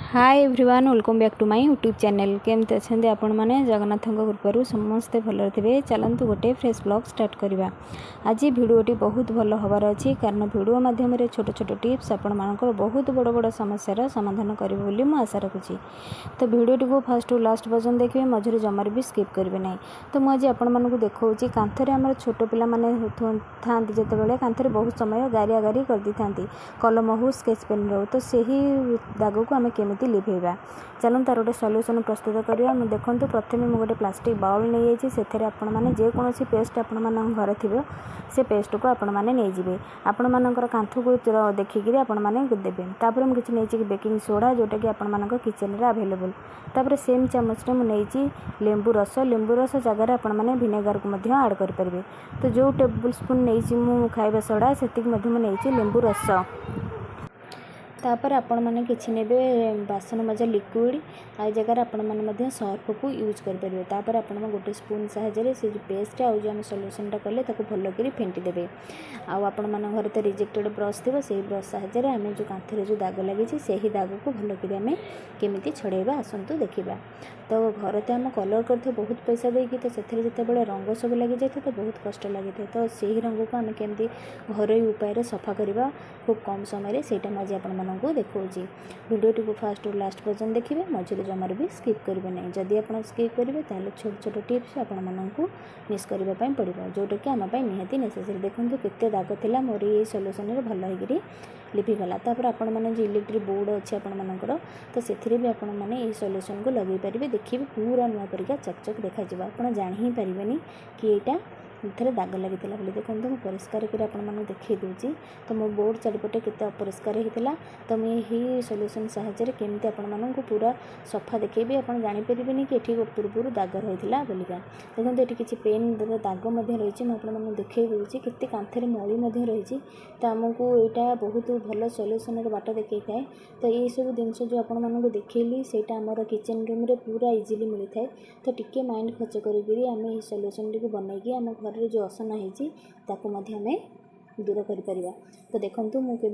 Hi everyone welcome back to my YouTube channel केमती अच्छे आपण मैंने जगन्नाथ कृपारू समस्ते भल थे। चलतु गोटे फ्रेश ब्लॉग स्टार्ट करवा। आज भिडियोटी बहुत भल हबार अच्छी कारण भिडियो मध्यम छोट छोट टिप्स आपण मानकर बहुत बड़ बड़ समस्यार समाधान करेंगे बोली मुझे आशा रखुची। तो भिडियोटी को फास्ट लास्ट पर्यटन देखिए, मझे जमार भी स्किप करेंगे ना। तो मुझे आपण मानक देखा कांथरे आम छोट पिला था जिते कांथरे बहुत समय गारिया गारी कर दी था कलम हो स्केच पेन रो, तो सही दाग को आम केमी लिभेगा। चलो तार गोटे सल्यूशन प्रस्तुत करवा। देखो प्रथम मुझे गोटे प्लास्टिक बाउल नहीं जाइए, से आपण मैंने जेकोसी पेस्ट आपण घर थी से पेस्ट को आपण मैंने नहीं आपण मानकर कांथ को देखिकी आपण मैंने देवे। तापर मुझे किसी नहीं बेकिंग सोडा जोटा कि आपण मान किचन रे अवेलेबल। तापर सेम चामच नहीं लेंबू रस जगह आपण मैंने भिनेगार को ऐड करेंगे। तो जो टेबल स्पून नहीं खाइबा सोडा से नहीं लेंबू रस। तापर आपण मैंने किसी ने बासन मजा लिक्विड आ जगह आपण मैंने सर्फ को यूज करेंगे। तापर आपण गोटे स्पून साहाय्य से जो पेस्ट आउ जो सल्यूशनटा कले भल फेंटी देवे। आपण मान घर तो रिजेक्टेड ब्रश थी से ब्रश साहाय्य आम जो कांथरे जो दाग लगी से ही दाग को भल आम केमी छड़ेबा आसतु देखा। तो घर तो आम कलर करते बहुत पैसा देकी, तो से जिते रंग सब लगी जाए तो बहुत कष्ट लगी था। तो सही रंग को आम केमी घरोई उपाय सफा करवा खूब कम समय से आज आपण को देखा। भिडियोटी को फास्ट और लास्ट पर्यटन देखिए, मझे जमार भी स्किप करेंगे ना। जदि आप स्किप करेंगे तो छोट छोट टिप्स आपण मानक मिस करने पड़ो जोटा कि आम निहाती नेसेसरी। देखो केते दाग था मोर ये सल्यूशन भल हो लिपिगला। तापर आपण मैंने जो इलेक्ट्रिक बोर्ड अच्छे आपर तो से भी आपण मैंने ये सल्यूशन को लगे पारे। देखिए पूरा नुआ परिका चकचक देखा आप जान ही पारे कि यहाँ थे दाग लगी बोली। देखो मुझे परिष्कार कर देखी दूसरी। तो मो बोर्ड चारिपटे केते अपरिष्कार होता। तो मुझे सल्यूशन साहाय्य केमती आपण पूरा सफा देखी आप जापर कि ये पूर्व दाग रही है बोलिका। देखो ये किसी पेन दाग रही मुझे देखे दूसरी केते कांथरे मली रही। तो आमको यहाँ बहुत भल सल्यूशन बाट देखी थाए। तो ये सब जिनस जो आपण मानक देखली से आमर किचन रूम रे पूरा इजिली मिलता है। तो टिके माइंड खर्च करी आम ये सल्यूशन टी बनईकी आम घर जो असना होमें दूर कर। तो देखो मुझे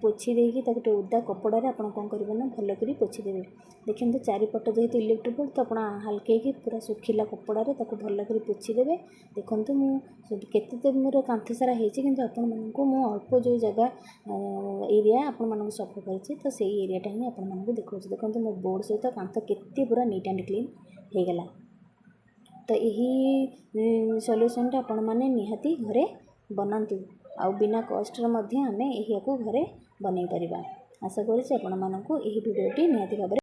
पोछी देकी ओदा कपड़े आप कौन करेंगे ना भल कर पोछी देवे। देखिए तो चारिपट जेहतु इलेक्ट्रिक बोर्ड तो आप हल्के पूरा सुखिला कपड़े भल कर पोछी देवे। देखो मुझे मोर कांथ सारा होती आपको अल्प जो जगह एरिया आपण सफा कर तो से एरियाटा ही आपको देखा। देखो मो बोर्ड सहित कांथ केते पूरा नीट एंड क्लीन हो गला। तो यही सल्यूशनटा आपण मैंने निहाती घरे बनातु आ बिना कष्ट आम यही को घरे बनई पार। आशा करी आपण मानक यही भिडियोटी निहाती भाव